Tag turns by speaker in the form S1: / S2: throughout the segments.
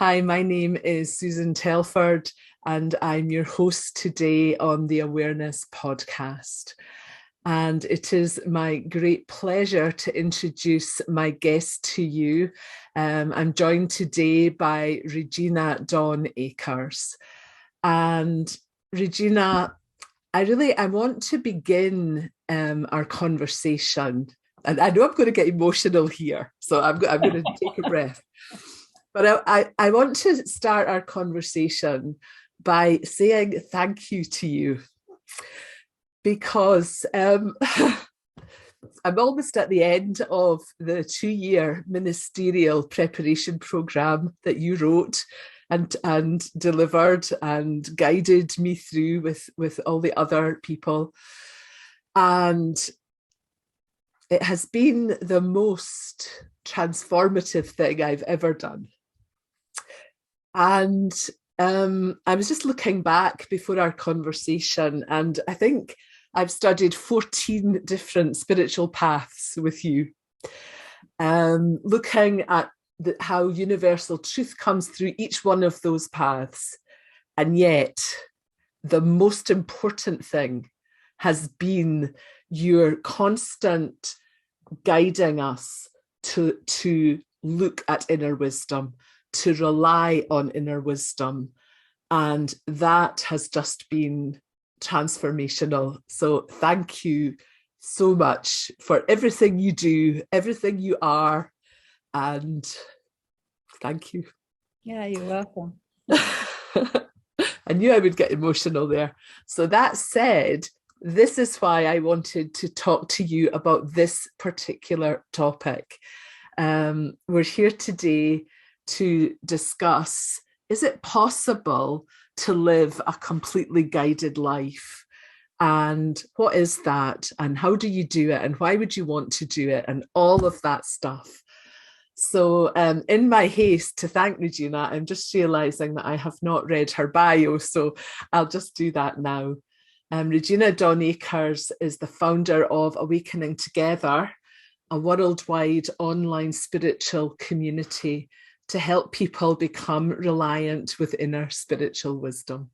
S1: Hi, my name is Susan Telford, and I'm your host today on the Awareness podcast. And it is my great pleasure to introduce my guest to you. I'm joined today by Regina Akers. And Regina, I want to begin our conversation. And I know I'm going to get emotional here, so I'm going to take a breath. But I want to start our conversation by saying thank you to you because I'm almost at the end of the 2-year ministerial preparation program that you wrote and delivered and guided me through with all the other people. And it has been the most transformative thing I've ever done. And I was just looking back before our conversation, and I think I've studied 14 different spiritual paths with you, looking at how universal truth comes through each one of those paths. And yet, the most important thing has been your constant guiding us to look at inner wisdom, to rely on inner wisdom. And that has just been transformational. So thank you so much for everything you do, everything you are. And thank you.
S2: Yeah, you're welcome.
S1: I knew I would get emotional there. So that said, this is why I wanted to talk to you about this particular topic. We're here today to discuss, is it possible to live a completely guided life? And what is that? And how do you do it? And why would you want to do it? And all of that stuff. So in my haste to thank Regina, I'm just realizing that I have not read her bio, so I'll just do that now. Regina Akers is the founder of Awakening Together, a worldwide online spiritual community to help people become reliant with inner spiritual wisdom.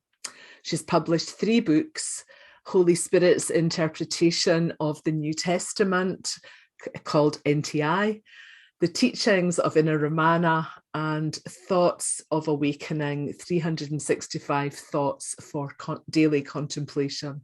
S1: She's published 3 books: Holy Spirit's Interpretation of the New Testament, called NTI, The Teachings of Inner Ramana, and Thoughts of Awakening, 365 Thoughts for Daily Contemplation.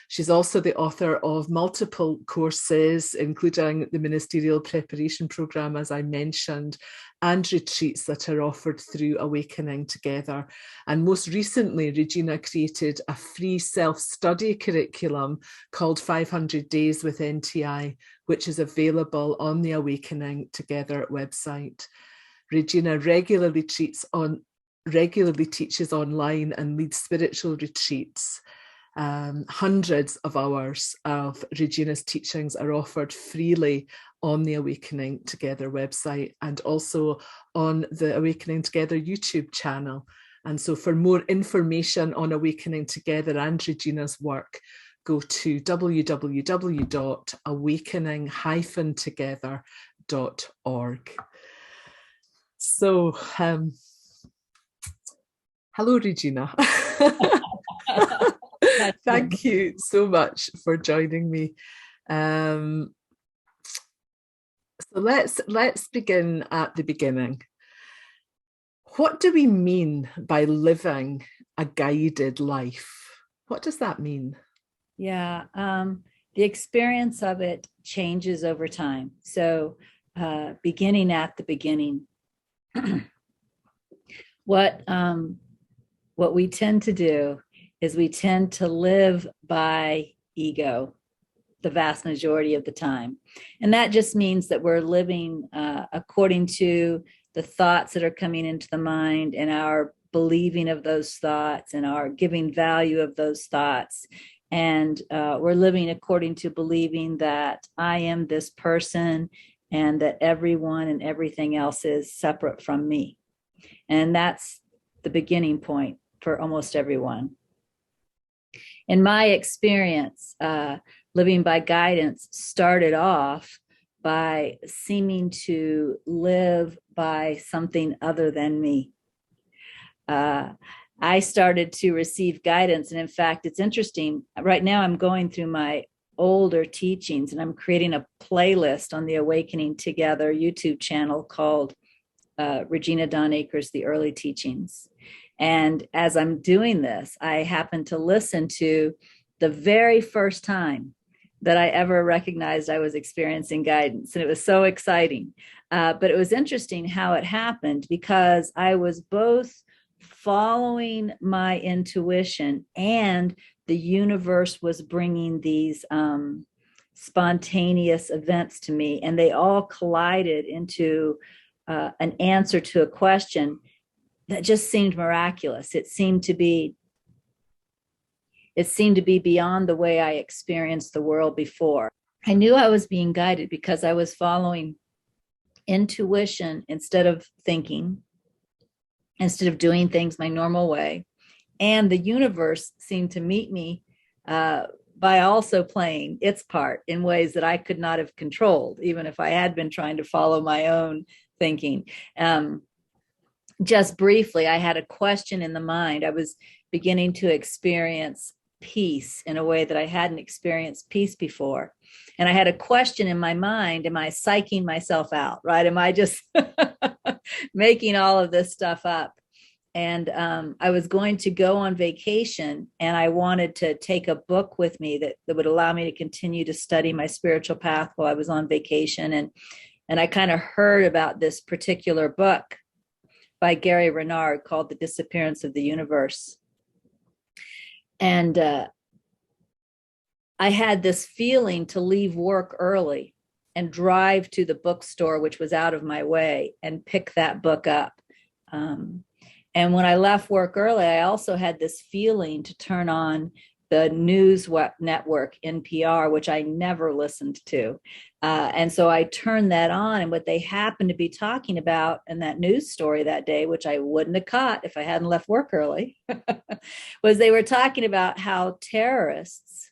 S1: She's also the author of multiple courses, including the Ministerial Preparation Programme, as I mentioned, and retreats that are offered through Awakening Together. And most recently, Regina created a free self-study curriculum called 500 Days with NTI, which is available on the Awakening Together website. Regina regularly teaches online and leads spiritual retreats. Hundreds of hours of Regina's teachings are offered freely on the Awakening Together website and also on the Awakening Together YouTube channel. And so for more information on Awakening Together and Regina's work, go to www.awakening-together.org. So, hello, Regina. Thank you so much for joining me. So let's begin at the beginning. What do we mean by living a guided life? What does that mean?
S2: Yeah, the experience of it changes over time. So beginning at the beginning, what we tend to do is we tend to live by ego the vast majority of the time. And that just means that we're living according to the thoughts that are coming into the mind and our believing of those thoughts and our giving value of those thoughts. And we're living according to believing that I am this person and that everyone and everything else is separate from me. And that's the beginning point for almost everyone. In my experience, living by guidance started off by seeming to live by something other than me. I started to receive guidance. And in fact, it's interesting. Right now, I'm going through my older teachings and I'm creating a playlist on the Awakening Together YouTube channel called Regina Akers, The Early Teachings. And as I'm doing this, I happened to listen to the very first time that I ever recognized I was experiencing guidance. And it was so exciting. But it was interesting how it happened because I was both following my intuition and the universe was bringing these spontaneous events to me, and they all collided into an answer to a question that just seemed miraculous. It seemed to be beyond the way I experienced the world before. I knew I was being guided because I was following intuition instead of thinking, instead of doing things my normal way. And the universe seemed to meet me by also playing its part in ways that I could not have controlled, even if I had been trying to follow my own thinking. Just briefly, I had a question in the mind. I was beginning to experience peace in a way that I hadn't experienced peace before. And I had a question in my mind: am I psyching myself out, right? Am I just making all of this stuff up? And I was going to go on vacation, and I wanted to take a book with me that would allow me to continue to study my spiritual path while I was on vacation. And I kind of heard about this particular book by Gary Renard called The Disappearance of the Universe. And I had this feeling to leave work early and drive to the bookstore, which was out of my way, and pick that book up. And when I left work early, I also had this feeling to turn on the news network, NPR, which I never listened to. And so I turned that on, and what they happened to be talking about in that news story that day, which I wouldn't have caught if I hadn't left work early, was they were talking about how terrorists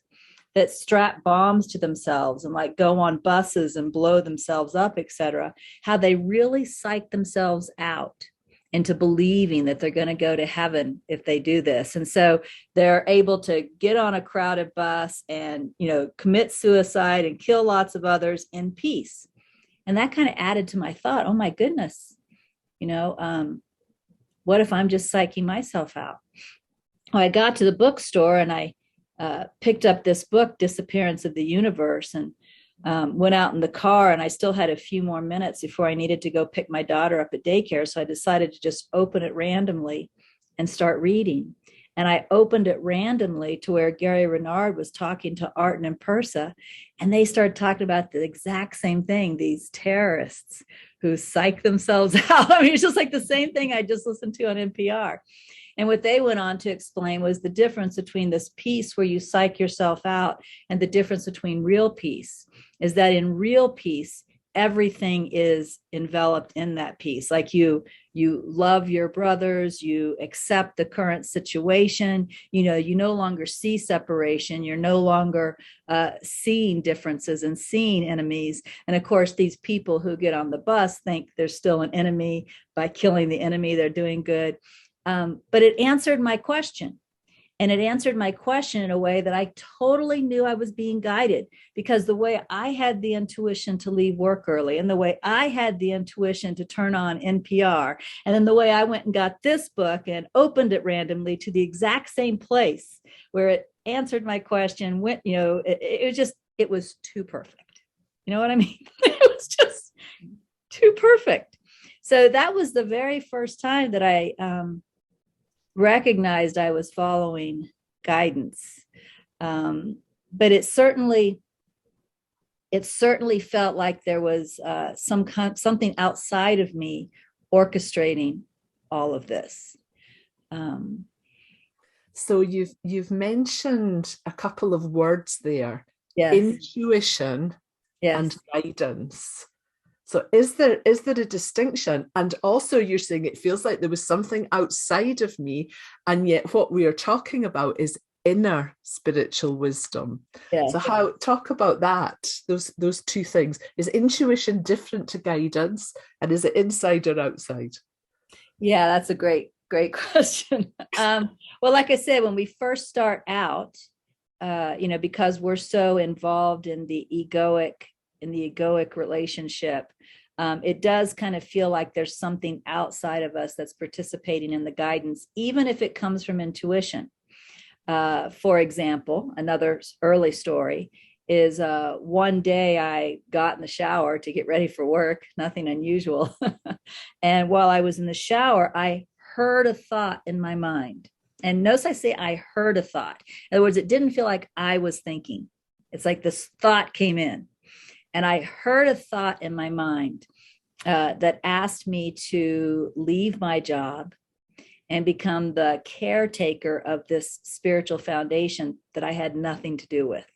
S2: that strap bombs to themselves and like go on buses and blow themselves up, et cetera, how they really psych themselves out into believing that they're going to go to heaven if they do this. And so they're able to get on a crowded bus and, commit suicide and kill lots of others in peace. And that kind of added to my thought, oh my goodness, what if I'm just psyching myself out? Well, I got to the bookstore and I picked up this book, Disappearance of the Universe, and went out in the car, and I still had a few more minutes before I needed to go pick my daughter up at daycare. So I decided to just open it randomly and start reading. And I opened it randomly to where Gary Renard was talking to Artin and Persa, and they started talking about the exact same thing, these terrorists who psych themselves out. I mean, it's just like the same thing I just listened to on NPR. And what they went on to explain was the difference between this peace where you psych yourself out and the difference between real peace is that in real peace, everything is enveloped in that peace. Like you love your brothers, you accept the current situation, you no longer see separation, you're no longer seeing differences and seeing enemies. And of course, these people who get on the bus think they're still an enemy. By killing the enemy, they're doing good. But it answered my question. And it answered my question in a way that I totally knew I was being guided, because the way I had the intuition to leave work early, and the way I had the intuition to turn on NPR, and then the way I went and got this book and opened it randomly to the exact same place where it answered my question, it was too perfect. You know what I mean? It was just too perfect. So that was the very first time that I recognized I was following guidance. But it certainly felt like there was something outside of me orchestrating all of this.
S1: So you've mentioned a couple of words there.
S2: Yes.
S1: Intuition, yes, and guidance. So is there a distinction? And also you're saying it feels like there was something outside of me, and yet what we are talking about is inner spiritual wisdom. Yes. So talk about that, those two things. Is intuition different to guidance, and is it inside or outside?
S2: Yeah, that's a great great question. Well, like I said, when we first start out, because we're so involved in the egoic relationship, it does kind of feel like there's something outside of us that's participating in the guidance, even if it comes from intuition. For example, another early story is one day I got in the shower to get ready for work, nothing unusual. And while I was in the shower, I heard a thought in my mind. And notice I say I heard a thought. In other words, it didn't feel like I was thinking. It's like this thought came in. And I heard a thought in my mind that asked me to leave my job and become the caretaker of this spiritual foundation that I had nothing to do with.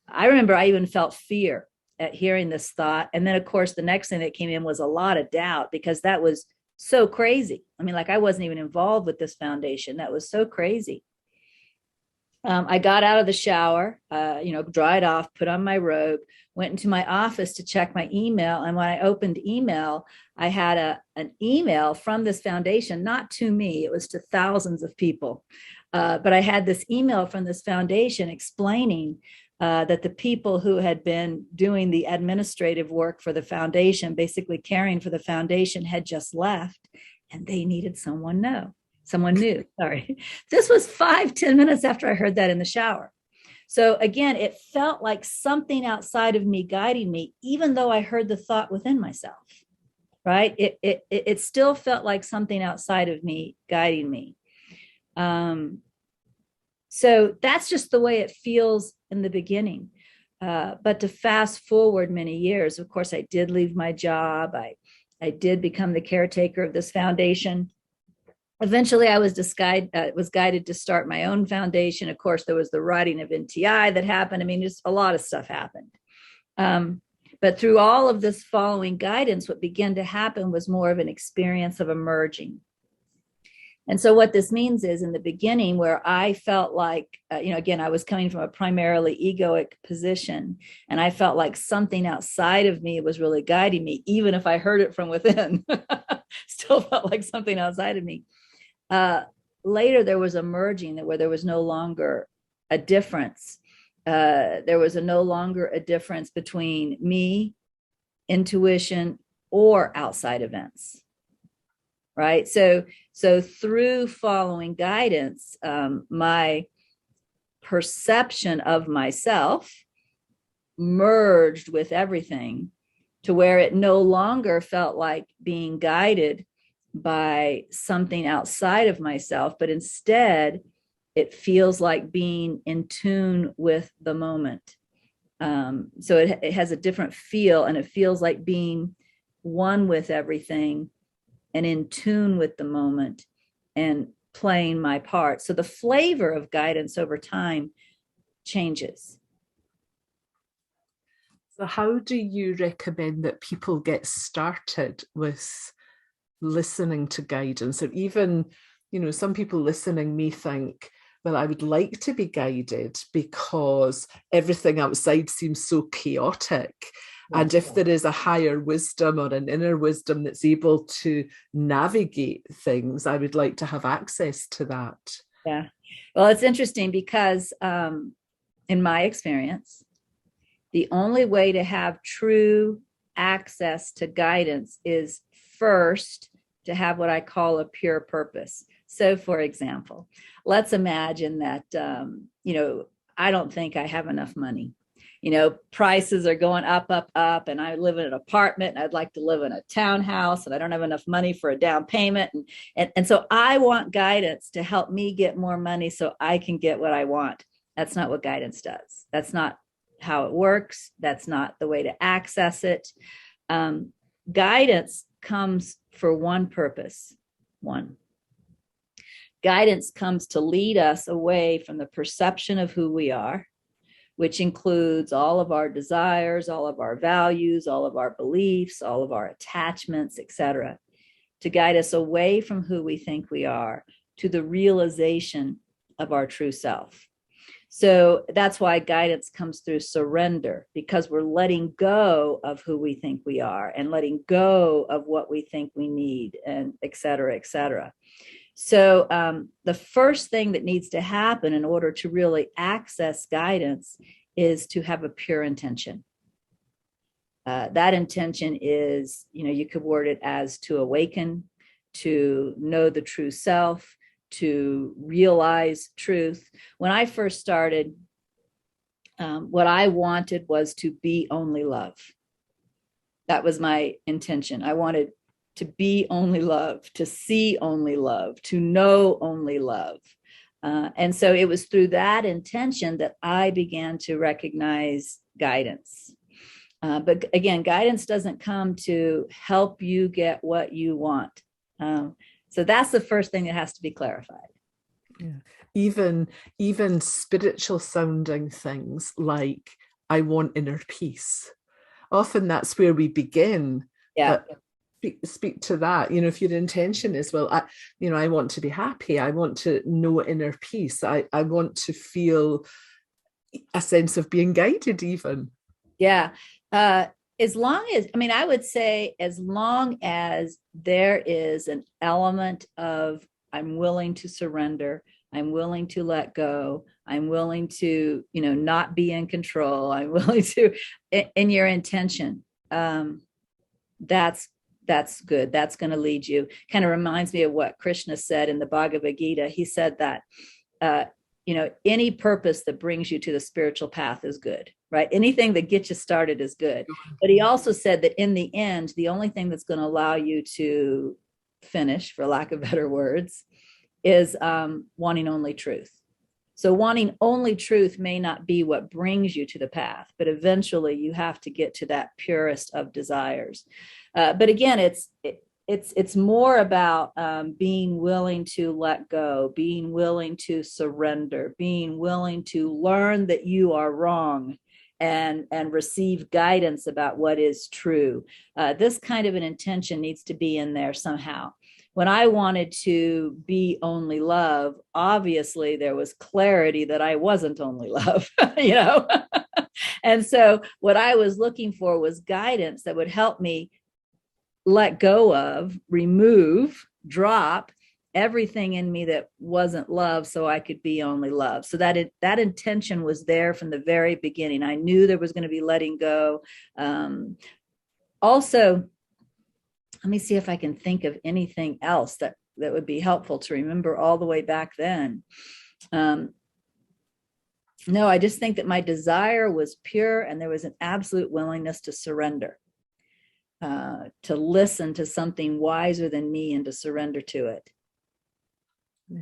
S2: I remember I even felt fear at hearing this thought. And then, of course, the next thing that came in was a lot of doubt, because that was so crazy. I mean, like, I wasn't even involved with this foundation. That was so crazy. I got out of the shower, dried off, put on my robe, went into my office to check my email. And when I opened email, I had an email from this foundation, not to me, it was to thousands of people. But I had this email from this foundation explaining that the people who had been doing the administrative work for the foundation, basically caring for the foundation, had just left, and they needed someone new. Sorry. This was 5-10 minutes after I heard that in the shower. So again, it felt like something outside of me guiding me, even though I heard the thought within myself, right? It still felt like something outside of me guiding me. So that's just the way it feels in the beginning. But to fast forward many years, of course, I did leave my job. I did become the caretaker of this foundation. Eventually, I was guided to start my own foundation. Of course, there was the writing of NTI that happened. I mean, just a lot of stuff happened. But through all of this following guidance, what began to happen was more of an experience of emerging. And so what this means is, in the beginning, where I felt like, again, I was coming from a primarily egoic position, and I felt like something outside of me was really guiding me, even if I heard it from within. Still felt like something outside of me. Later, there was a merging where there was no longer a difference. There was no longer a difference between me, intuition, or outside events. Right. So through following guidance, my perception of myself merged with everything to where it no longer felt like being guided by something outside of myself, but instead it feels like being in tune with the moment. So it has a different feel, and it feels like being one with everything and in tune with the moment and playing my part. So the flavor of guidance over time changes.
S1: So how do you recommend that people get started with listening to guidance? Or even, some people listening may think, well, I would like to be guided because everything outside seems so chaotic. And if there is a higher wisdom or an inner wisdom that's able to navigate things, I would like to have access to that.
S2: Yeah. Well, it's interesting because in my experience, the only way to have true access to guidance is first to have what I call a pure purpose. So, for example, let's imagine that, I don't think I have enough money. Prices are going up, and I live in an apartment, and I'd like to live in a townhouse, and I don't have enough money for a down payment. And so I want guidance to help me get more money so I can get what I want. That's not what guidance does. That's not how it works. That's not the way to access it. Guidance comes for one purpose. Guidance comes to lead us away from the perception of who we are, which includes all of our desires, all of our values, all of our beliefs, all of our attachments, etc., to guide us away from who we think we are to the realization of our true self. So that's why guidance comes through surrender, because we're letting go of who we think we are and letting go of what we think we need, and et cetera, et cetera. So the first thing that needs to happen in order to really access guidance is to have a pure intention. That intention is, you could word it as to awaken, to know the true self, to realize truth. When I first started, what I wanted was to be only love. That was my intention. I wanted to be only love, to see only love, to know only love. And so it was through that intention that I began to recognize guidance. But again, guidance doesn't come to help you get what you want. So that's the first thing that has to be clarified.
S1: Yeah. Even spiritual sounding things like I want inner peace. Often that's where we begin.
S2: Yeah.
S1: But speak to that. If your intention is, well, I want to be happy. I want to know inner peace. I want to feel a sense of being guided even.
S2: Yeah. As long as, I would say, as long as there is an element of I'm willing to surrender, I'm willing to let go, I'm willing to, not be in control, I'm willing to, in your intention, that's good. That's going to lead you. Kind of reminds me of what Krishna said in the Bhagavad Gita. He said that, any purpose that brings you to the spiritual path is good, right? Anything that gets you started is good. But he also said that in the end, the only thing that's going to allow you to finish, for lack of better words, is wanting only truth. So wanting only truth may not be what brings you to the path, but eventually you have to get to that purest of desires. But again, it's more about being willing to let go, being willing to surrender, being willing to learn that you are wrong and receive guidance about what is true. This kind of an intention needs to be in there somehow. When I wanted to be only love, obviously there was clarity that I wasn't only love, And so what I was looking for was guidance that would help me let go of, remove, drop everything in me that wasn't love so I could be only love. So that intention was there from the very beginning. I knew there was going to be letting go. Also, let me see if I can think of anything else that would be helpful to remember all the way back then. No, I just think that my desire was pure and there was an absolute willingness to surrender, to listen to something wiser than me and to surrender to it.
S1: Yeah.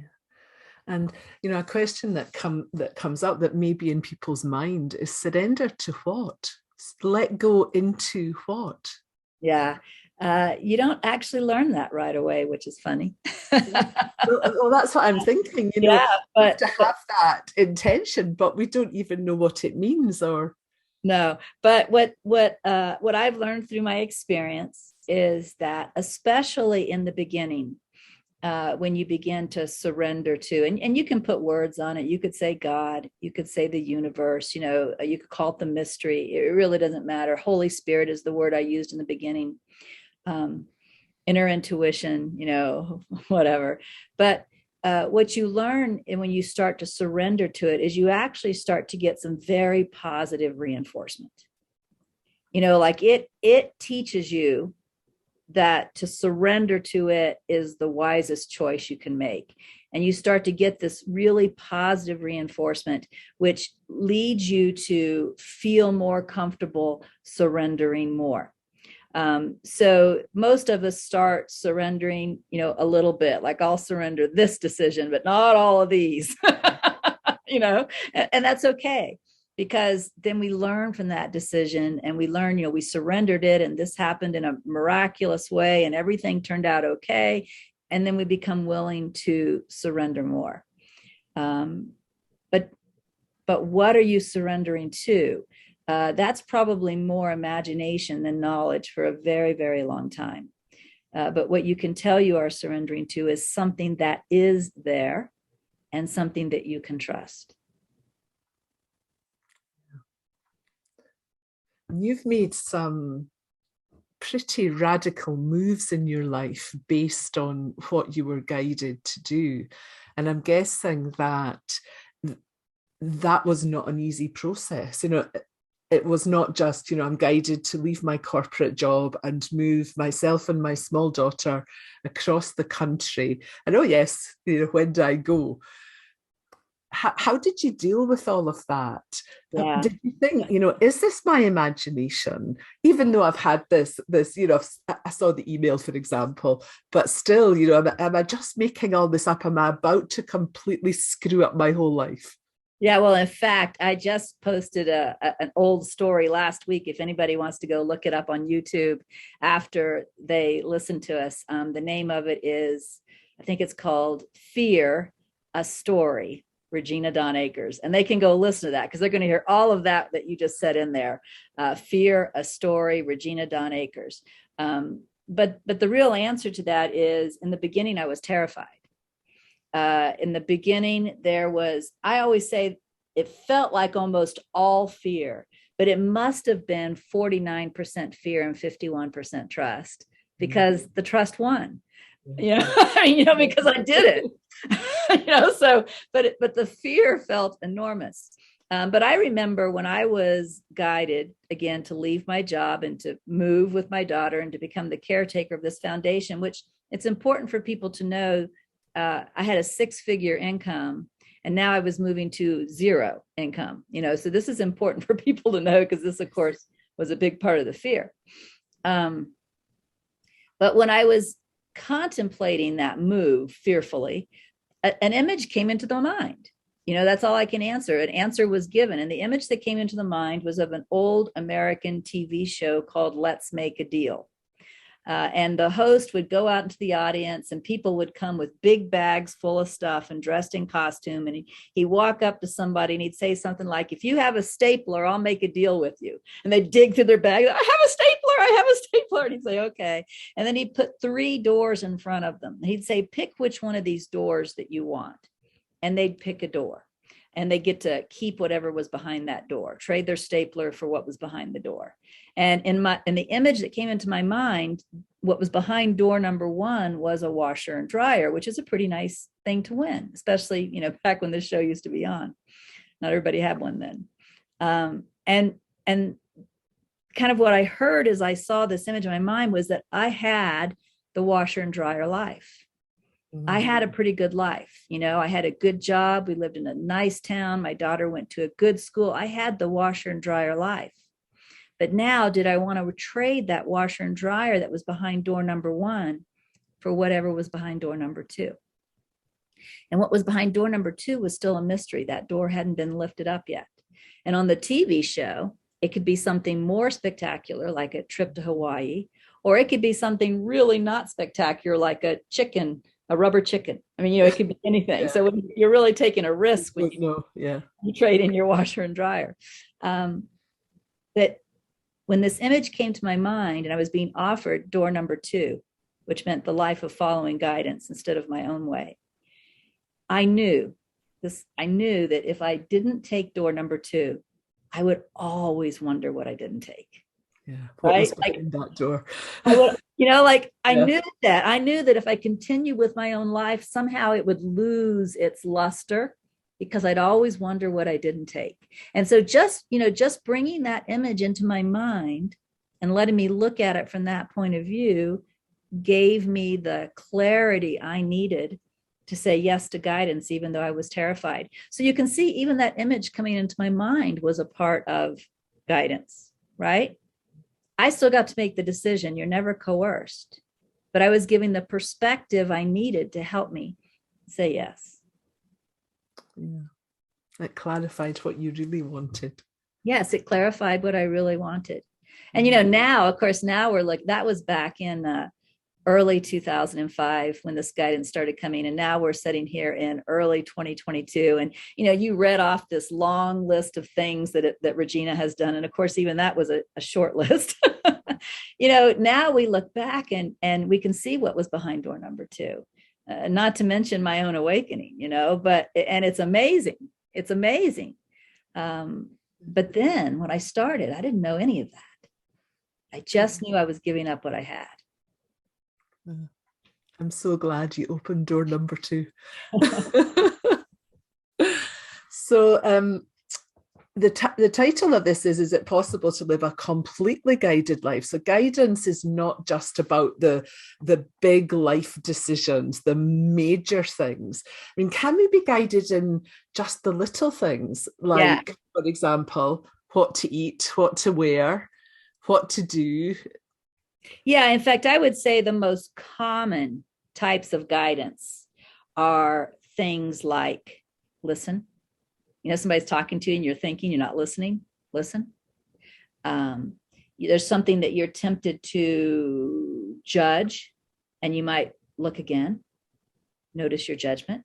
S1: And a question that comes up that may be in people's mind is surrender to what? Let go into what?
S2: Yeah. You don't actually learn that right away, which is funny.
S1: well, that's what I'm thinking.
S2: Yeah, but
S1: to have that intention, but we don't even know what it means, or
S2: no. But what I've learned through my experience is that, especially in the beginning, when you begin to surrender to, and you can put words on it. You could say God, you could say the universe, you could call it the mystery. It really doesn't matter. Holy Spirit is the word I used in the beginning. Inner intuition, whatever. But what you learn, and when you start to surrender to it, is you actually start to get some very positive reinforcement. Like it teaches you that to surrender to it is the wisest choice you can make. And you start to get this really positive reinforcement, which leads you to feel more comfortable surrendering more. So most of us start surrendering, a little bit, like I'll surrender this decision, but not all of these, and that's okay. Because then we learn from that decision and we learn, we surrendered it and this happened in a miraculous way and everything turned out okay. And then we become willing to surrender more. But what are you surrendering to? That's probably more imagination than knowledge for a very, very long time. But what you can tell you are surrendering to is something that is there and something that you can trust.
S1: You've made some pretty radical moves in your life based on what you were guided to do. And I'm guessing that that was not an easy process. It was not just, I'm guided to leave my corporate job and move myself and my small daughter across the country. And oh yes, when do I go? How did you deal with all of that?
S2: Yeah.
S1: Did you think, is this my imagination? Even though I've had this, I saw the email, for example, but still, am I just making all this up? Am I about to completely screw up my whole life?
S2: Yeah, well, in fact, I just posted an old story last week. If anybody wants to go look it up on YouTube after they listen to us, the name of it is, I think it's called Fear, a Story, Regina Akers. And they can go listen to that because they're going to hear all of that you just said in there. Fear, a Story, Regina Akers. But the real answer to that is, in the beginning, I was terrified. In the beginning, I always say it felt like almost all fear, but it must have been 49% fear and 51% trust, because the trust won, because I did it, but the fear felt enormous. But I remember when I was guided again to leave my job and to move with my daughter and to become the caretaker of this foundation, which it's important for people to know. I had a 6-figure income, and now I was moving to 0 income, so this is important for people to know, because this, of course, was a big part of the fear. But when I was contemplating that move fearfully, an image came into the mind. That's all I can answer. An answer was given. And the image that came into the mind was of an old American TV show called Let's Make a Deal. And the host would go out into the audience, and people would come with big bags full of stuff and dressed in costume. And he'd walk up to somebody and he'd say something like, "If you have a stapler, I'll make a deal with you." And they'd dig through their bag. "I have a stapler. I have a stapler." And he'd say, "Okay." And then he'd put 3 doors in front of them. He'd say, "Pick which one of these doors that you want." And they'd pick a door. And they get to keep whatever was behind that door, trade their stapler for what was behind the door. And in the image that came into my mind, what was behind door number 1 was a washer and dryer, which is a pretty nice thing to win, especially, back when this show used to be on. Not everybody had one then. And kind of what I heard as I saw this image in my mind was that I had the washer and dryer life. I had a pretty good life. I had a good job. We lived in a nice town. My daughter went to a good school. I had the washer and dryer life. But now, did I want to trade that washer and dryer that was behind door number 1 for whatever was behind door number 2? And what was behind door number 2 was still a mystery. That door hadn't been lifted up yet. And on the TV show, it could be something more spectacular, like a trip to Hawaii, or it could be something really not spectacular, like a rubber chicken. It could be anything. Yeah. So you're really taking a risk when you trade in your washer and dryer. That when this image came to my mind and I was being offered door number 2, which meant the life of following guidance instead of my own way, I knew that if I didn't take door number 2, I would always wonder what I didn't take.
S1: Yeah, what was behind that door?
S2: I knew that if I continue with my own life, somehow it would lose its luster, because I'd always wonder what I didn't take. And so just bringing that image into my mind and letting me look at it from that point of view gave me the clarity I needed to say yes to guidance, even though I was terrified. So you can see, even that image coming into my mind was a part of guidance, right? I still got to make the decision. You're never coerced, but I was given the perspective I needed to help me say yes.
S1: Yeah. It clarified what you really wanted.
S2: Yes, it clarified what I really wanted. And, now, of course, that was back in early 2005 when this guidance started coming. And now we're sitting here in early 2022. And, you read off this long list of things that Regina has done. And of course, even that was a short list. Now we look back and we can see what was behind door number 2, not to mention my own awakening, and it's amazing. It's amazing. But then when I started, I didn't know any of that. I just knew I was giving up what I had.
S1: I'm so glad you opened door number 2. So the title of this is it possible to live a completely guided life? So guidance is not just about the big life decisions, the major things. I mean, can we be guided in just the little things, like, yeah, for example, what to eat, what to wear, what to do?
S2: Yeah, in fact, I would say the most common types of guidance are things like listen. Somebody's talking to you and you're thinking, you're not listening. Listen. There's something that you're tempted to judge, and you might look again. Notice your judgment.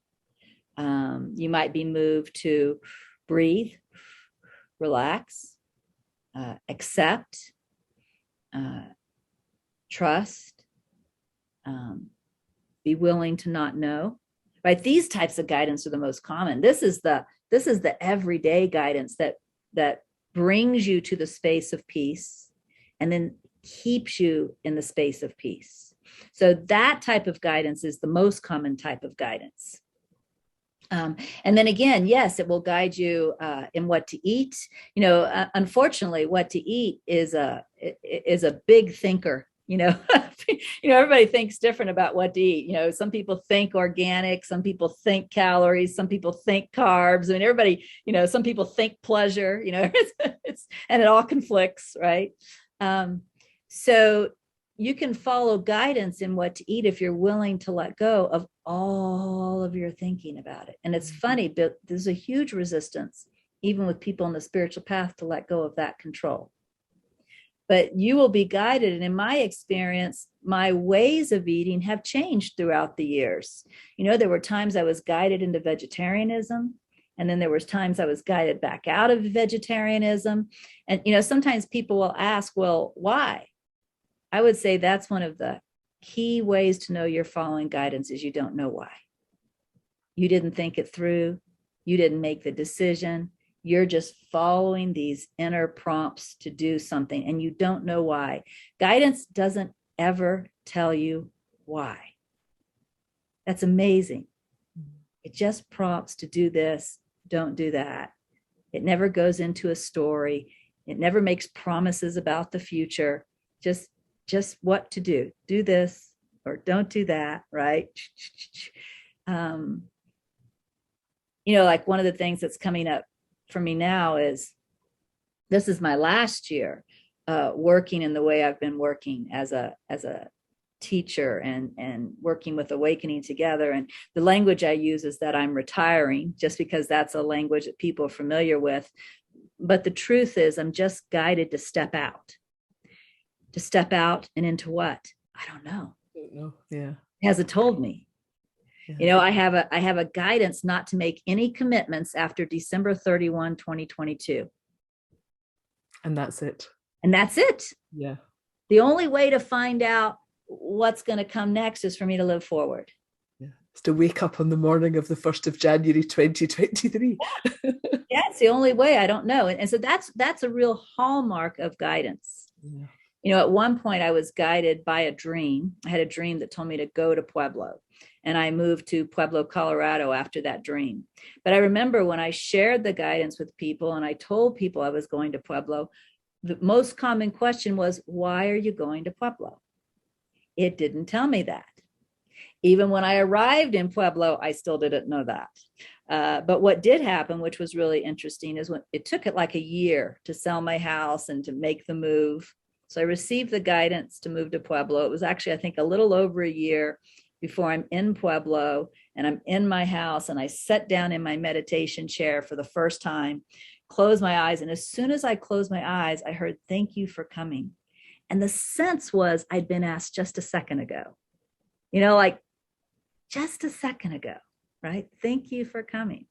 S2: You might be moved to breathe, relax, accept, trust, be willing to not know. Right? These types of guidance are the most common. This is the everyday guidance that brings you to the space of peace and then keeps you in the space of peace. So that type of guidance is the most common type of guidance. And then again, yes, it will guide you in what to eat. Unfortunately, what to eat is a big thinker. Everybody thinks different about what to eat. Some people think organic, some people think calories, some people think carbs. I mean, everybody, some people think pleasure, and it all conflicts, right? So you can follow guidance in what to eat if you're willing to let go of all of your thinking about it. And it's funny, but there's a huge resistance, even with people on the spiritual path, to let go of that control. But you will be guided. And in my experience, my ways of eating have changed throughout the years. There were times I was guided into vegetarianism. And then there was times I was guided back out of vegetarianism. And, sometimes people will ask, well, why? I would say that's one of the key ways to know you're following guidance is you don't know why. You didn't think it through. You didn't make the decision. You're just following these inner prompts to do something, and you don't know why. Guidance doesn't ever tell you why. That's amazing. It just prompts to do this, don't do that. It never goes into a story. It never makes promises about the future. Just what to do. Do this or don't do that, right? Like one of the things that's coming up for me now is this is my last year working in the way I've been working as a teacher and working with Awakening Together. And the language I use is that I'm retiring, just because that's a language that people are familiar with. But the truth is I'm just guided to step out. To step out and into what? I don't know.
S1: Yeah.
S2: It hasn't told me. Yeah. I have a guidance not to make any commitments after December 31, 2022.
S1: And that's it.
S2: And that's it.
S1: Yeah.
S2: The only way to find out what's going to come next is for me to live forward.
S1: Yeah. It's to wake up on the morning of the 1st of January, 2023.
S2: Yeah, it's the only way. I don't know. And so that's a real hallmark of guidance. Yeah. At one point I was guided by a dream. I had a dream that told me to go to Pueblo. And I moved to Pueblo, Colorado after that dream. But I remember when I shared the guidance with people and I told people I was going to Pueblo, the most common question was, why are you going to Pueblo? It didn't tell me that. Even when I arrived in Pueblo, I still didn't know that. But what did happen, which was really interesting, is when it took it like a year to sell my house and to make the move. So I received the guidance to move to Pueblo. It was actually, I think, a little over a year before I'm in Pueblo and I'm in my house and I sat down in my meditation chair for the first time, closed my eyes. And as soon as I closed my eyes, I heard, thank you for coming. And the sense was I'd been asked just a second ago, like just a second ago, right? Thank you for coming.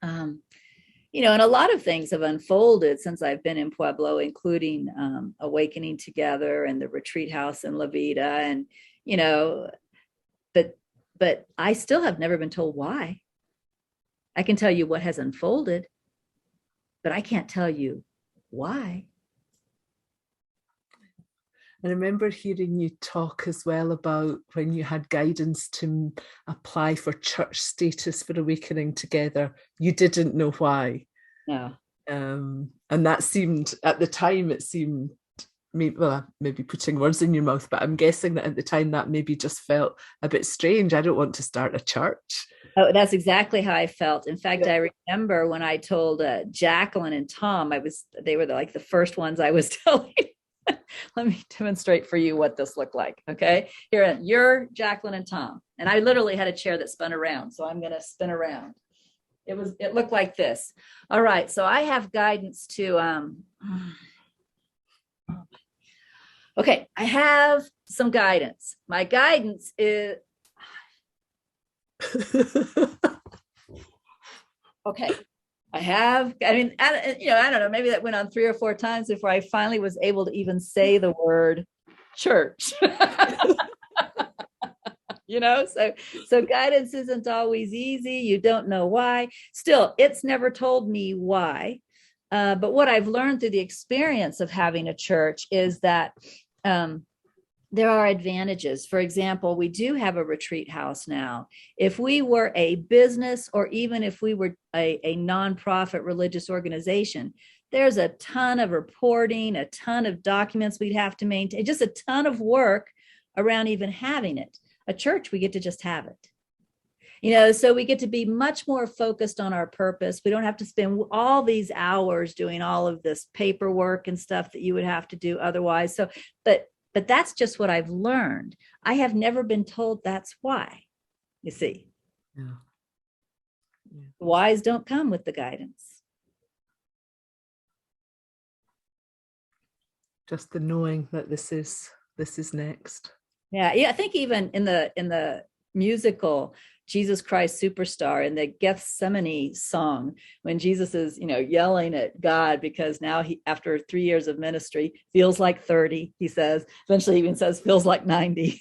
S2: And a lot of things have unfolded since I've been in Pueblo, including Awakening Together and the retreat house in La Vida. And, but I still have never been told why. I can tell you what has unfolded, but I can't tell you why.
S1: I remember hearing you talk as well about when you had guidance to apply for church status for Awakening Together. You didn't know why.
S2: No.
S1: And that seemed, at the time, it seemed, well, maybe putting words in your mouth, but I'm guessing that at the time that maybe just felt a bit strange. I don't want to start a church.
S2: Oh, that's exactly how I felt. In fact,
S1: Yeah.
S2: I remember when I told Jacqueline and Tom, they were like the first ones I was telling. Let me demonstrate for you what this looked like. Okay. Here, you're Jacqueline and Tom. And I literally had a chair that spun around. So I'm going to spin around. It looked like this. All right. So I have guidance to, okay. I have some guidance. My guidance is, okay. I don't know, maybe that went on 3 or 4 times before I finally was able to even say the word church. So guidance isn't always easy. You don't know why. Still, it's never told me why. But what I've learned through the experience of having a church is that there are advantages. For example, we do have a retreat house now. If we were a business, or even if we were a nonprofit religious organization, there's a ton of reporting, a ton of documents we'd have to maintain, just a ton of work around even having it. A church, we get to just have it. So we get to be much more focused on our purpose. We don't have to spend all these hours doing all of this paperwork and stuff that you would have to do otherwise. But that's just what I've learned. I have never been told that's why, you see.
S1: Yeah.
S2: The whys don't come with the guidance.
S1: Just the knowing that this is next.
S2: Yeah. I think even in the musical Jesus Christ Superstar, in the Gethsemane song, when Jesus is, yelling at God because now he, after 3 years of ministry, feels like 30, he says, eventually even says, feels like 90.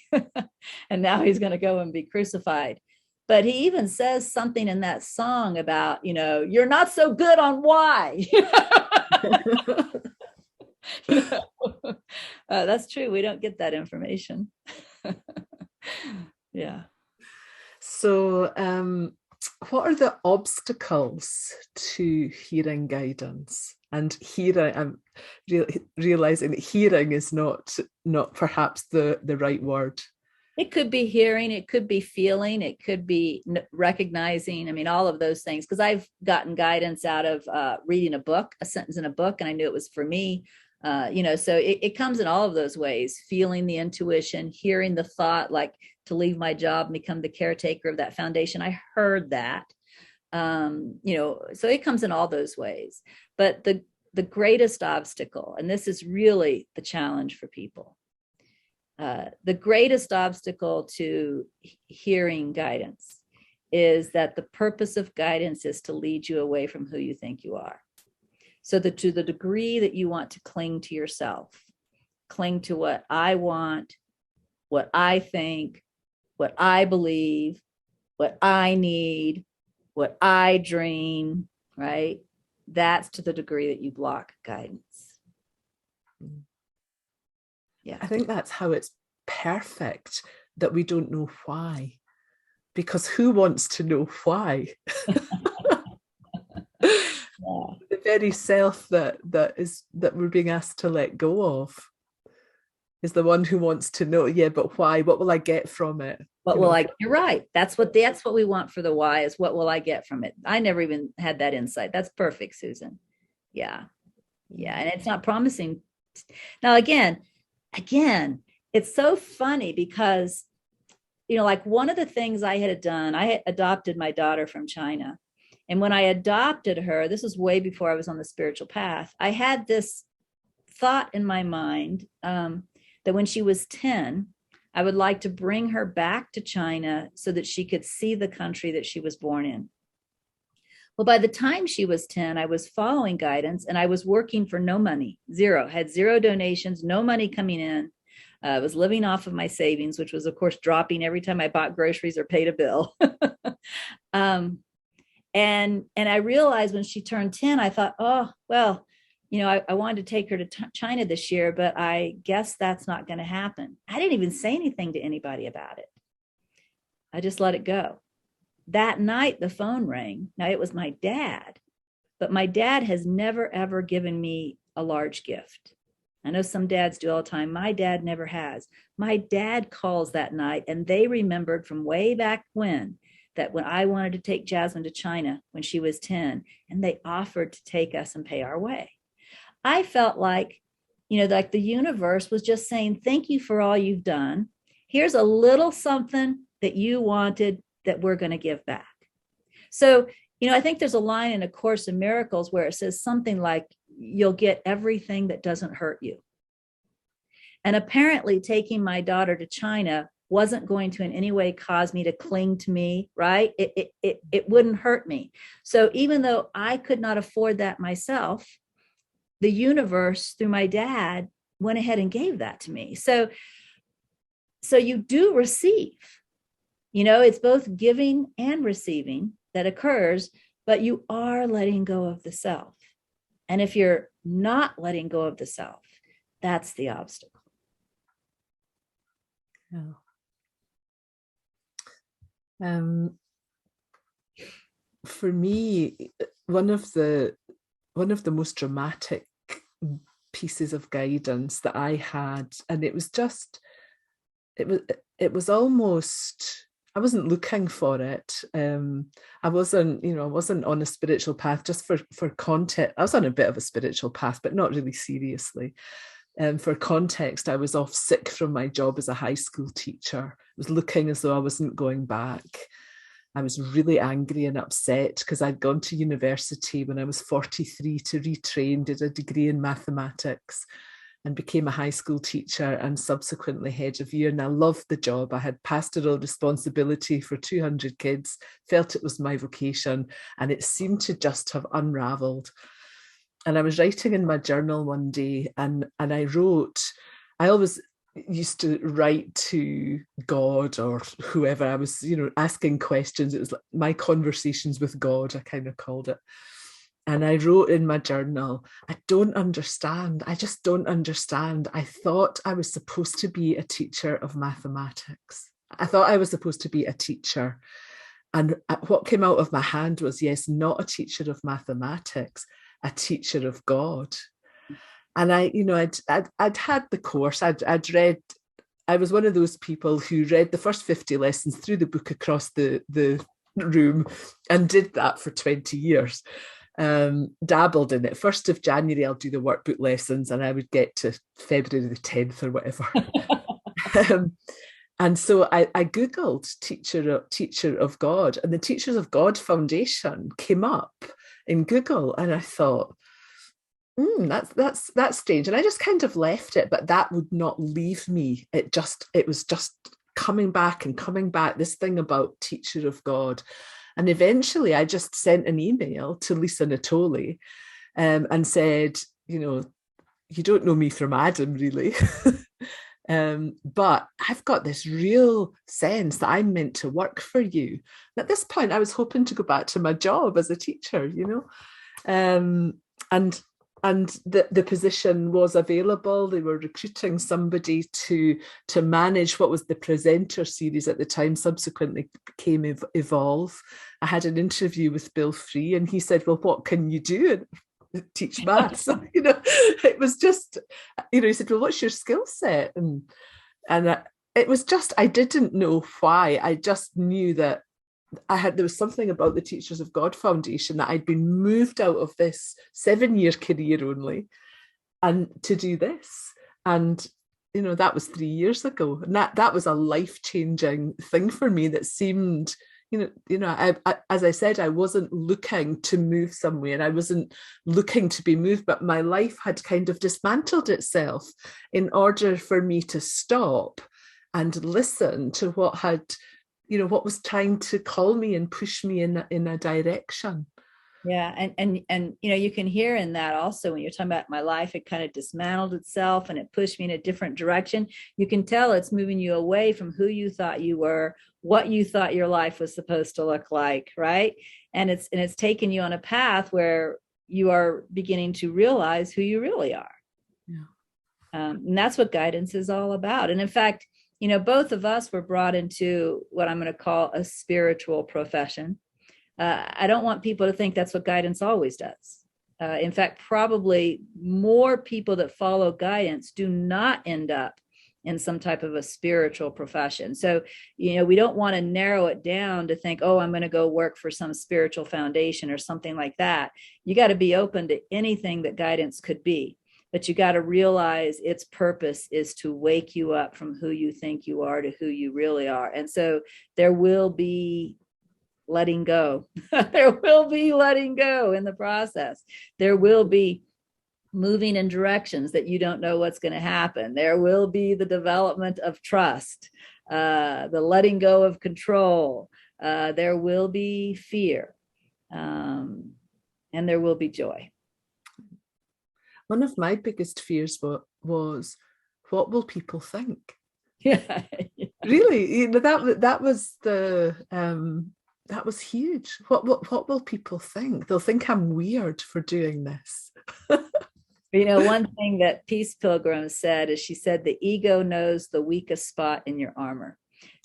S2: And now he's going to go and be crucified. But he even says something in that song about, you're not so good on why. That's true. We don't get that information. Yeah.
S1: So, what are the obstacles to hearing guidance? And hearing, I'm realizing that hearing is not perhaps the right word.
S2: It could be hearing, it could be feeling, it could be recognizing. I mean, all of those things, because I've gotten guidance out of reading a book, a sentence in a book, and I knew it was for me. So it comes in all of those ways: feeling the intuition, hearing the thought, like to leave my job and become the caretaker of that foundation. I heard that. So it comes in all those ways. But the greatest obstacle, and this is really the challenge for people, the greatest obstacle to hearing guidance is that the purpose of guidance is to lead you away from who you think you are. So that to the degree that you want to cling to yourself, cling to what I want, what I think, what I believe, what I need, what I dream, right? That's to the degree that you block guidance. Yeah.
S1: I think that's how it's perfect that we don't know why. Because who wants to know why?
S2: Yeah.
S1: The very self that we're being asked to let go of is the one who wants to know, yeah, but why? What will I get from it?
S2: You're right. That's what we want for the why, is what will I get from it? I never even had that insight. That's perfect, Susan. Yeah. Yeah. And it's not promising. Now, again, it's so funny because, like one of the things I had done, I had adopted my daughter from China. And when I adopted her, this was way before I was on the spiritual path, I had this thought in my mind that when she was 10, I would like to bring her back to China so that she could see the country that she was born in. Well, by the time she was 10, I was following guidance and I was working for no money, had zero donations, no money coming in. I was living off of my savings, which was, of course, dropping every time I bought groceries or paid a bill. And I realized when she turned 10, I thought, oh, well, I wanted to take her to China this year, but I guess that's not going to happen. I didn't even say anything to anybody about it. I just let it go. That night, the phone rang. Now, it was my dad, but my dad has never, ever given me a large gift. I know some dads do all the time. My dad never has. My dad calls that night, and they remembered from way back when I wanted to take Jasmine to China when she was 10, and they offered to take us and pay our way. I felt like, like the universe was just saying, thank you for all you've done. Here's a little something that you wanted that we're going to give back. So, I think there's a line in A Course in Miracles where it says something like, you'll get everything that doesn't hurt you. And apparently taking my daughter to China wasn't going to in any way cause me to cling to me, right? It wouldn't hurt me. So even though I could not afford that myself, the universe through my dad went ahead and gave that to me. So you do receive, it's both giving and receiving that occurs, but you are letting go of the self. And if you're not letting go of the self, that's the obstacle.
S1: Yeah. For me, one of the most dramatic pieces of guidance that I had, and it was almost, I wasn't looking for it. I wasn't on a spiritual path. Just for context, I was on a bit of a spiritual path, but not really seriously. For context, I was off sick from my job as a high school teacher. I was looking as though I wasn't going back. I was really angry and upset because I'd gone to university when I was 43 to retrain, did a degree in mathematics, and became a high school teacher and subsequently head of year. And I loved the job. I had pastoral responsibility for 200 kids, felt it was my vocation, and it seemed to just have unraveled. And I was writing in my journal one day, and I wrote, I always used to write to God or whoever. I was, asking questions. It was like my conversations with God, I kind of called it. And I wrote in my journal, I don't understand. I just don't understand. I thought I was supposed to be a teacher of mathematics. I thought I was supposed to be a teacher. And what came out of my hand was, yes, not a teacher of mathematics, a teacher of God. And I'd had the course. I'd read. I was one of those people who read the first 50 lessons, threw the book across the room, and did that for 20 years. Dabbled in it. 1st of January, I'll do the workbook lessons, and I would get to February the 10th or whatever. And so I Googled teacher of God, and the Teachers of God Foundation came up in Google, and I thought, that's strange. And I just kind of left it, but that would not leave me. It was just coming back, this thing about Teacher of God. And eventually I just sent an email to Lisa Natoli and said, you don't know me from Adam, really. But I've got this real sense that I'm meant to work for you. And at this point, I was hoping to go back to my job as a teacher, and the position was available. They were recruiting somebody to manage what was the presenter series at the time, subsequently became Evolve. I had an interview with Bill Free, and he said, well, what can you do? And teach maths. It was just, he said, well, what's your skill set? And it was just, I didn't know why. I just knew that there was something about the Teachers of God Foundation that I'd been moved out of this 7-year career only and to do this. And, that was 3 years ago. And that was a life-changing thing for me that seemed, I, as I said, I wasn't looking to move somewhere. I wasn't looking to be moved, but my life had kind of dismantled itself in order for me to stop and listen to what was trying to call me and push me in a direction.
S2: Yeah. And you can hear in that also when you're talking about my life, it kind of dismantled itself and it pushed me in a different direction. You can tell it's moving you away from who you thought you were, what you thought your life was supposed to look like. Right. And it's taken you on a path where you are beginning to realize who you really are.
S1: Yeah.
S2: And that's what guidance is all about. And in fact, both of us were brought into what I'm going to call a spiritual profession. I don't want people to think that's what guidance always does. In fact, probably more people that follow guidance do not end up in some type of a spiritual profession. So, we don't want to narrow it down to think, oh, I'm going to go work for some spiritual foundation or something like that. You got to be open to anything that guidance could be, but you got to realize its purpose is to wake you up from who you think you are to who you really are. And so there will be letting go. There will be letting go in the process. There will be moving in directions that you don't know what's going to happen. There will be the development of trust, the letting go of control. There will be fear, and there will be joy.
S1: One of my biggest fears was what will people think?
S2: Yeah.
S1: Really, that was the that was huge. What will people think? They'll think I'm weird for doing this.
S2: One thing that Peace Pilgrim said is, she said, the ego knows the weakest spot in your armor.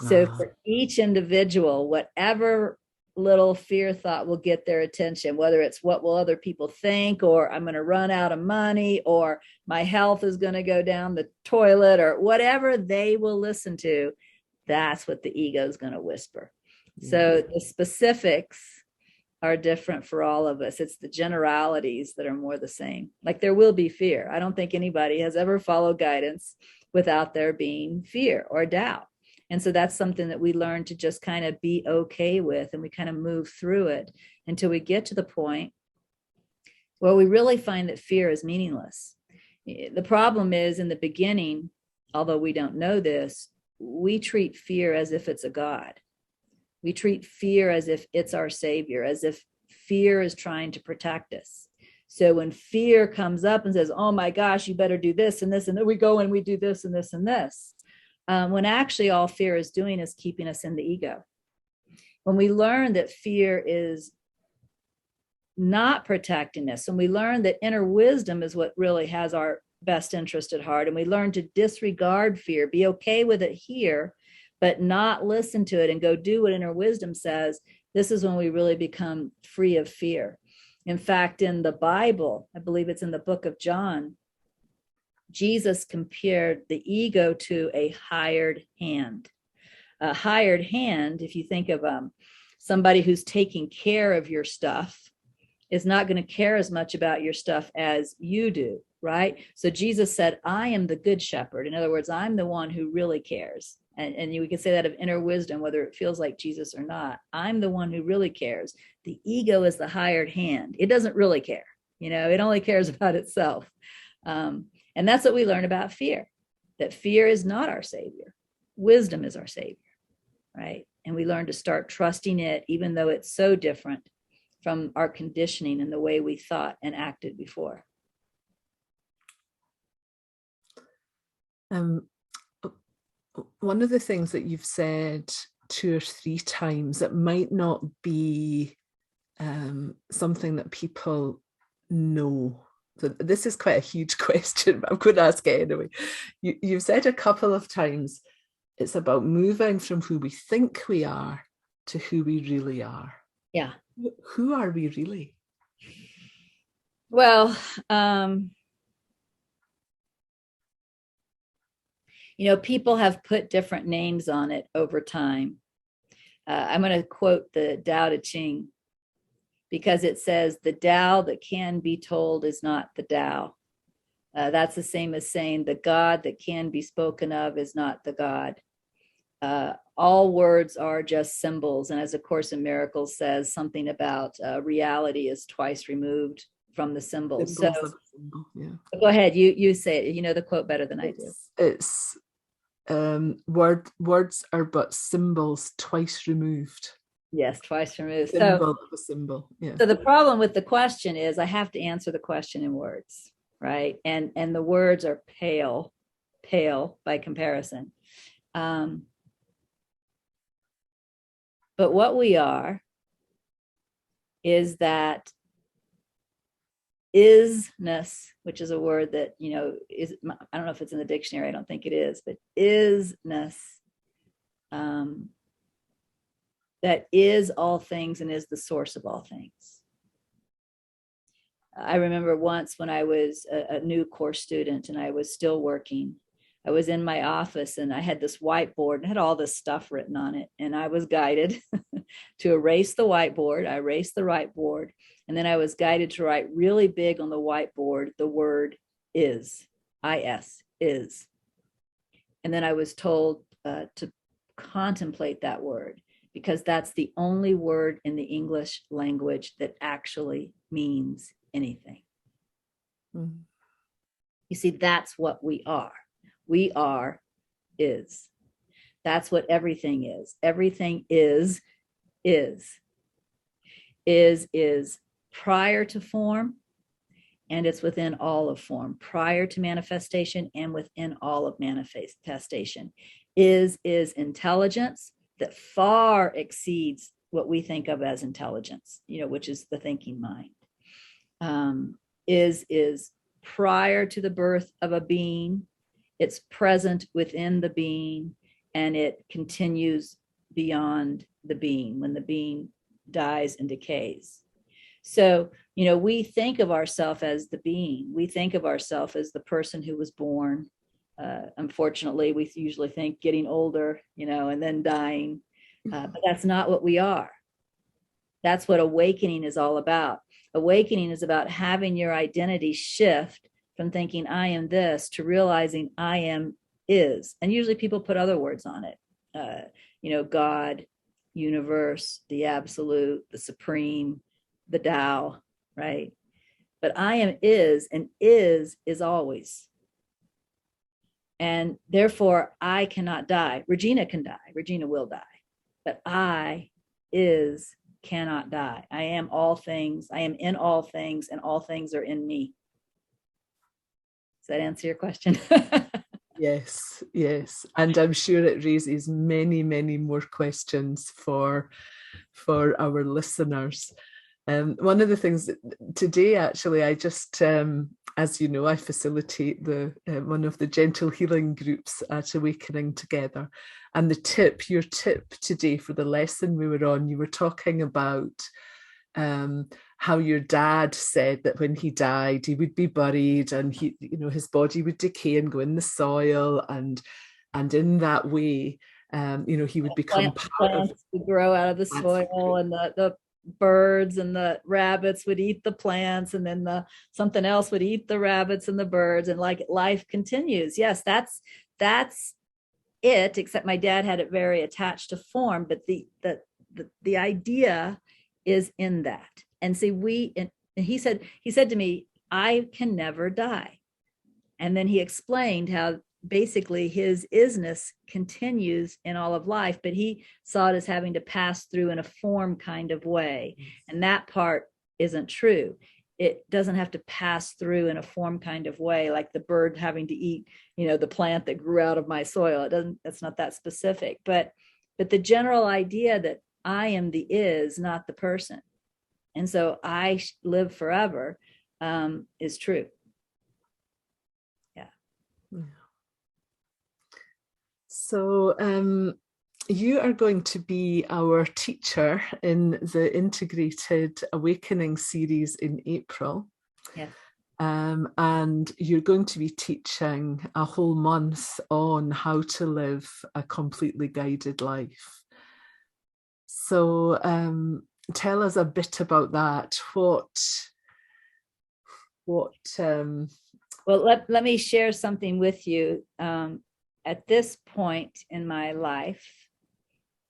S2: So for each individual, whatever little fear thought will get their attention, whether it's what will other people think, or I'm going to run out of money, or my health is going to go down the toilet, or whatever they will listen to, that's what the ego is going to whisper. So the specifics are different for all of us. It's the generalities that are more the same. Like, there will be fear. I don't think anybody has ever followed guidance without there being fear or doubt. And so that's something that we learn to just kind of be okay with, and we kind of move through it until we get to the point where we really find that fear is meaningless. The problem is, in the beginning, although we don't know this, we treat fear as if it's a god. We treat fear as if it's our savior, as if fear is trying to protect us. So when fear comes up and says, oh my gosh, you better do this and this, and then we go and we do this and this and this, when actually all fear is doing is keeping us in the ego. When we learn that fear is not protecting us, and we learn that inner wisdom is what really has our best interest at heart, and we learn to disregard fear, be okay with it here, but not listen to it and go do what inner wisdom says, this is when we really become free of fear. In fact, in the Bible, I believe it's in the book of John, Jesus compared the ego to a hired hand. A hired hand, if you think of somebody who's taking care of your stuff, is not going to care as much about your stuff as you do, right? So Jesus said, I am the good shepherd. In other words, I'm the one who really cares. And we can say that of inner wisdom, whether it feels like Jesus or not. I'm the one who really cares. The ego is the hired hand. It doesn't really care. It only cares about itself. And that's what we learn about fear, that fear is not our savior. Wisdom is our savior, right? And we learn to start trusting it, even though it's so different from our conditioning and the way we thought and acted before.
S1: One of the things that you've said 2 or 3 times that might not be something that people know. So this is quite a huge question, but I'm going to ask it anyway. You've said a couple of times it's about moving from who we think we are to who we really are.
S2: Yeah.
S1: Who are we really?
S2: Well, people have put different names on it over time. I'm going to quote the Tao Te Ching, because it says, the Tao that can be told is not the Tao. That's the same as saying the God that can be spoken of is not the God. All words are just symbols. And as A Course in Miracles says, something about reality is twice removed from the symbol. So
S1: yeah.
S2: Go ahead, you say it. You know the quote better than I do.
S1: It's words are but symbols twice removed.
S2: Yes, twice removed.
S1: Symbol of a symbol. Yeah.
S2: So the problem with the question is I have to answer the question in words, right? And the words are pale by comparison. But what we are is that isness, which is a word that, is, I don't know if it's in the dictionary. I don't think it is, but isness, that is all things and is the source of all things. I remember once when I was a new course student and I was still working, I was in my office and I had this whiteboard and had all this stuff written on it. And I was guided to erase the whiteboard. I erased the whiteboard. And then I was guided to write really big on the whiteboard the word is, I-S, is. And then I was told to contemplate that word, because that's the only word in the English language that actually means anything. Mm-hmm. You see, that's what we are. We are is. That's what everything is. Everything is. Is prior to form, and it's within all of form, prior to manifestation and within all of manifestation. Is intelligence that far exceeds what we think of as intelligence, which is the thinking mind. Is prior to the birth of a being. It's present within the being, and it continues beyond the being when the being dies and decays. So, we think of ourselves as the being. We think of ourselves as the person who was born. Unfortunately, we usually think getting older, and then dying. But that's not what we are. That's what awakening is all about. Awakening is about having your identity shift from thinking I am this to realizing I am is. And usually people put other words on it. God, universe, the absolute, the supreme, the Tao, right? But I am is, and is always. And therefore I cannot die. Regina can die. Regina will die. But I is cannot die. I am all things. I am in all things, and all things are in me. Does that answer your question?
S1: Yes. And I'm sure it raises many, many more questions for our listeners. One of the things that today, actually, I just, as you know, I facilitate one of the gentle healing groups at Awakening Together. And your tip today for the lesson we were on, you were talking about how your dad said that when he died, he would be buried, and his body would decay and go in the soil, and in that way, he would become
S2: plants would grow out of the soil, and the birds and the rabbits would eat the plants, and then something else would eat the rabbits and the birds, and like life continues. Yes, that's it, except my dad had it very attached to form, but the idea is in that. And see, and he said to me, I can never die. And then he explained how basically his isness continues in all of life, but he saw it as having to pass through in a form kind of way. And that part isn't true. It doesn't have to pass through in a form kind of way, like the bird having to eat, the plant that grew out of my soil. That's not that specific, but the general idea that I am the is, not the person. And so I live forever is true. Yeah.
S1: So you are going to be our teacher in the Integrated Awakening series in April.
S2: Yes.
S1: And you're going to be teaching a whole month on how to live a completely guided life. So tell us a bit about that. Well,
S2: let me share something with you. At this point in my life,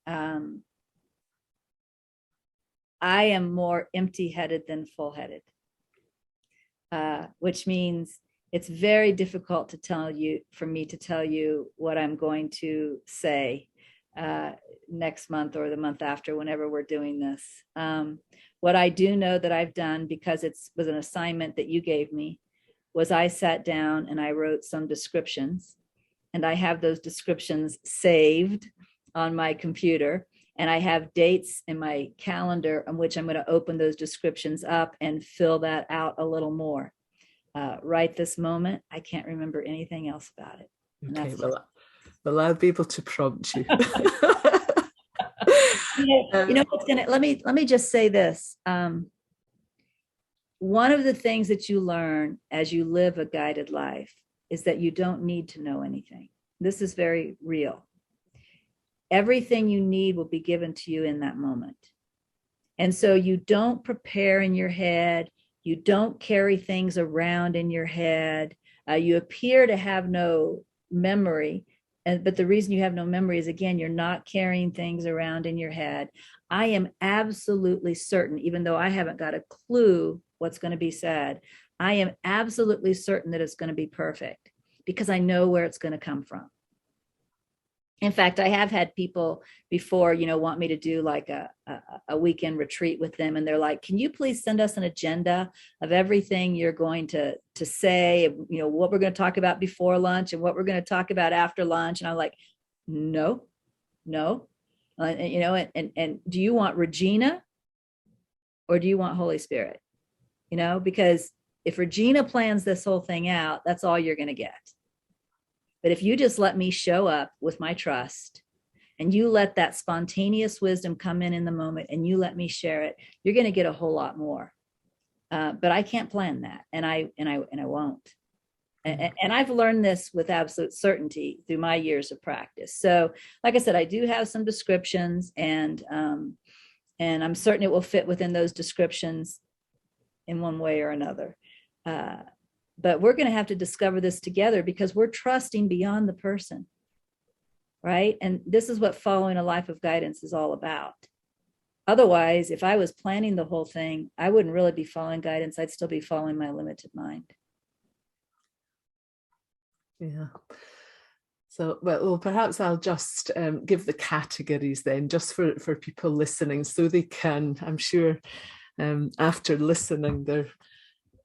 S2: I am more empty-headed than full-headed, which means it's very difficult for me to tell you what I'm going to say next month or the month after, whenever we're doing this. What I do know that I've done, because it was an assignment that you gave me, was I sat down and I wrote some descriptions, and I have those descriptions saved on my computer. And I have dates in my calendar on which I'm going to open those descriptions up and fill that out a little more. Right this moment, I can't remember anything else about it.
S1: Okay, well, I'll be able to prompt you.
S2: Let me just say this. One of the things that you learn as you live a guided life is that you don't need to know anything. This is very real. Everything you need will be given to you in that moment. And so you don't prepare in your head. You don't carry things around in your head. You appear to have no memory. But the reason you have no memory is, again, you're not carrying things around in your head. I am absolutely certain, even though I haven't got a clue what's going to be said, I am absolutely certain that it's going to be perfect because I know where it's going to come from. In fact, I have had people before, want me to do like a weekend retreat with them. And they're like, can you please send us an agenda of everything you're going to say, what we're going to talk about before lunch and what we're going to talk about after lunch. And I'm like, no. And do you want Regina or do you want Holy Spirit? Because if Regina plans this whole thing out, that's all you're going to get. But if you just let me show up with my trust and you let that spontaneous wisdom come in the moment and you let me share it, you're going to get a whole lot more. But I can't plan that. And I won't. And I've learned this with absolute certainty through my years of practice. So like I said, I do have some descriptions and I'm certain it will fit within those descriptions in one way or another. But we're going to have to discover this together because we're trusting beyond the person, right? And this is what following a life of guidance is all about. Otherwise, if I was planning the whole thing, I wouldn't really be following guidance. I'd still be following my limited mind.
S1: Yeah. So, well, perhaps I'll just give the categories then, just for people listening, so they can, I'm sure, after listening, they're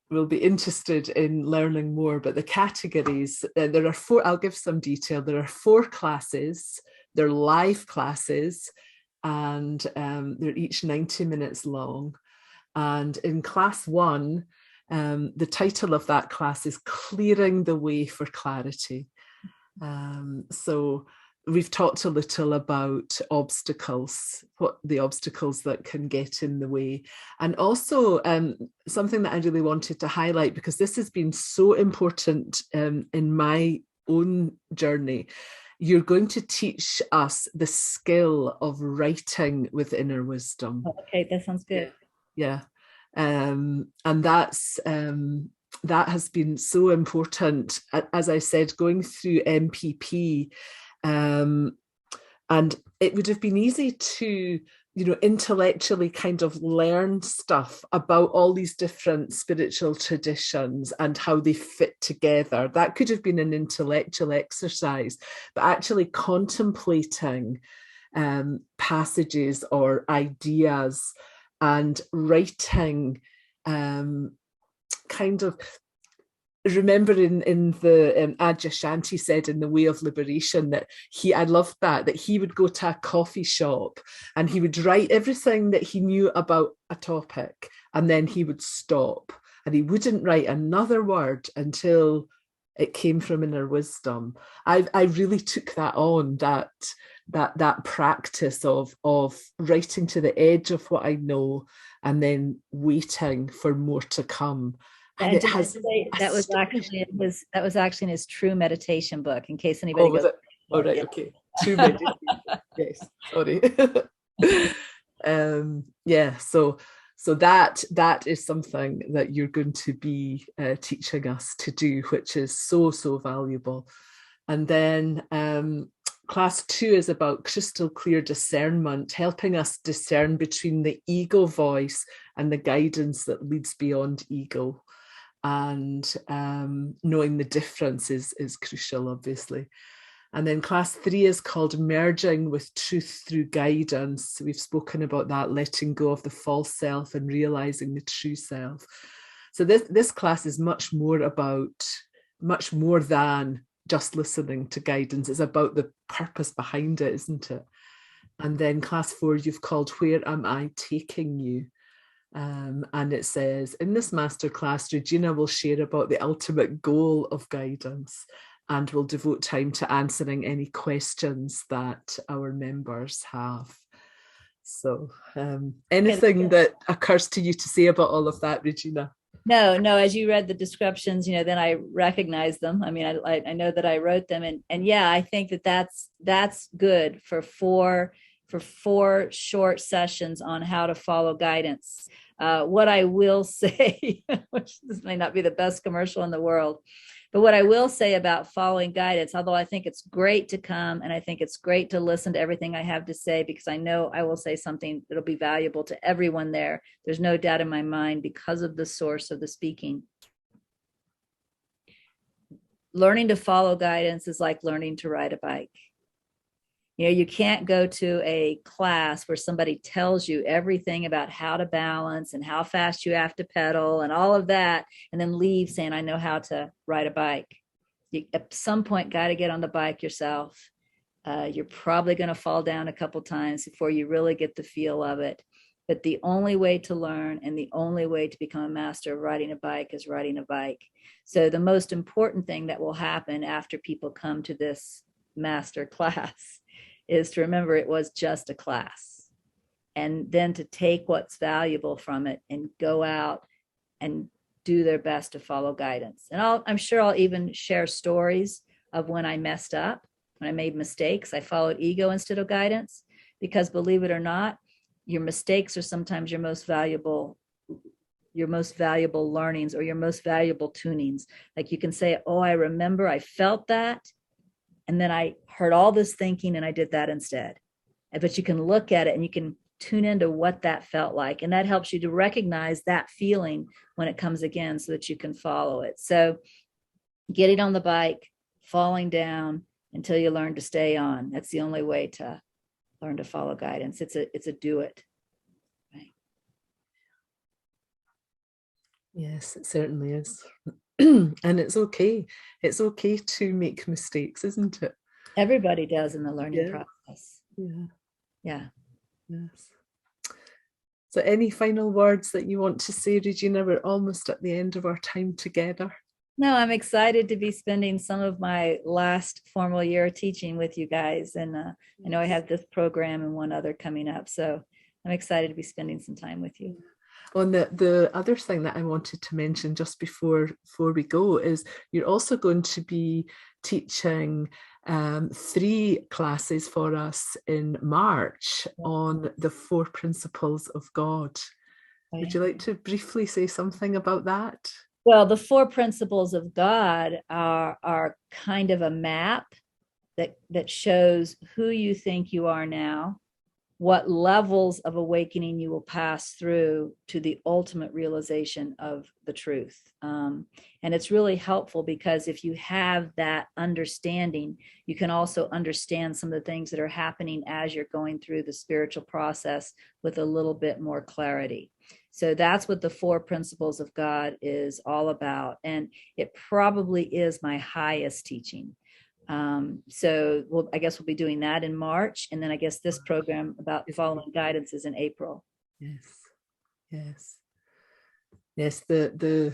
S1: will be interested in learning more. But the categories, there are 4, I'll give some detail. There are 4 classes, they're live classes, and they're each 90 minutes long. And in class 1, the title of that class is Clearing the Way for Clarity. So we've talked a little about obstacles, what the obstacles that can get in the way. And also something that I really wanted to highlight, because this has been so important in my own journey. You're going to teach us the skill of writing with inner wisdom.
S2: Okay, that sounds good.
S1: Yeah. And that's that has been so important. As I said, going through MPP, and it would have been easy to, intellectually kind of learn stuff about all these different spiritual traditions and how they fit together. That could have been an intellectual exercise, but actually contemplating passages or ideas and writing, kind of remember in the Adyashanti said in The Way of Liberation that I loved that he would go to a coffee shop and he would write everything that he knew about a topic, and then he would stop and he wouldn't write another word until it came from inner wisdom. I really took that on, that practice of writing to the edge of what I know and then waiting for more to come. And it has
S2: that was actually in his True Meditation book, in case anybody goes.
S1: Oh, right, yeah. Okay. True Meditation. Yes, sorry. Yeah, so that is something that you're going to be teaching us to do, which is so valuable. And then class 2 is about crystal clear discernment, helping us discern between the ego voice and the guidance that leads beyond ego. And knowing the difference is crucial, obviously. And then class 3 is called Merging with Truth Through Guidance. We've spoken about that, letting go of the false self and realizing the true self. So this class is much more than just listening to guidance. It's about the purpose behind it, isn't it? And then class 4, you've called Where Am I Taking You? And it says, in this masterclass, Regina will share about the ultimate goal of guidance and will devote time to answering any questions that our members have. So anything that occurs to you to say about all of that, Regina?
S2: No, as you read the descriptions, then I recognize them. I mean, I know that I wrote them, and yeah, I think that's good for four short sessions on how to follow guidance. What I will say, which this may not be the best commercial in the world, but what I will say about following guidance, although I think it's great to come and I think it's great to listen to everything I have to say, because I know I will say something that'll be valuable to everyone there. There's no doubt in my mind because of the source of the speaking. Learning to follow guidance is like learning to ride a bike. You can't go to a class where somebody tells you everything about how to balance and how fast you have to pedal and all of that, and then leave saying, I know how to ride a bike. You, at some point, got to get on the bike yourself. You're probably going to fall down a couple times before you really get the feel of it. But the only way to learn and the only way to become a master of riding a bike is riding a bike. So the most important thing that will happen after people come to this master class is to remember it was just a class, and then to take what's valuable from it and go out and do their best to follow guidance. And I'm sure I'll even share stories of when I messed up, when I made mistakes. I followed ego instead of guidance, because believe it or not, your mistakes are sometimes your most valuable learnings or your most valuable tunings. Like you can say, oh, I remember I felt that, and then I heard all this thinking and I did that instead. But you can look at it and you can tune into what that felt like. And that helps you to recognize that feeling when it comes again so that you can follow it. So getting on the bike, falling down until you learn to stay on. That's the only way to learn to follow guidance. It's a do it. Right?
S1: Yes, it certainly is. And it's okay. It's okay to make mistakes, isn't it?
S2: Everybody does in the learning process.
S1: Yeah. Yes. So any final words that you want to say, Regina? We're almost at the end of our time together.
S2: No, I'm excited to be spending some of my last formal year teaching with you guys. And I know I have this program and one other coming up. So I'm excited to be spending some time with you.
S1: Well, the other thing that I wanted to mention just before we go is you're also going to be teaching 3 classes for us in March on the 4 principles of God. Would you like to briefly say something about that?
S2: Well, the 4 principles of God are kind of a map that shows who you think you are now, what levels of awakening you will pass through to the ultimate realization of the truth. And it's really helpful because if you have that understanding, you can also understand some of the things that are happening as you're going through the spiritual process with a little bit more clarity. So that's what the 4 principles of God is all about. And it probably is my highest teaching. So I guess we'll be doing that in March. And then I guess this program about following guidance is in April.
S1: Yes. The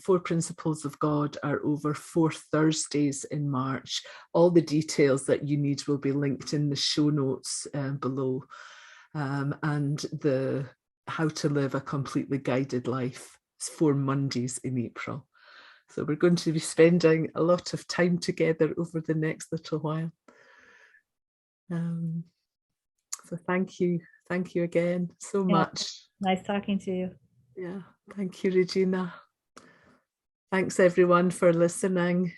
S1: 4 principles of God are over 4 Thursdays in March. All the details that you need will be linked in the show notes below. And the how to live a completely guided life is 4 Mondays in April. So we're going to be spending a lot of time together over the next little while. So thank you again so much.
S2: Nice talking to you.
S1: Yeah, thank you, Regina. Thanks everyone for listening.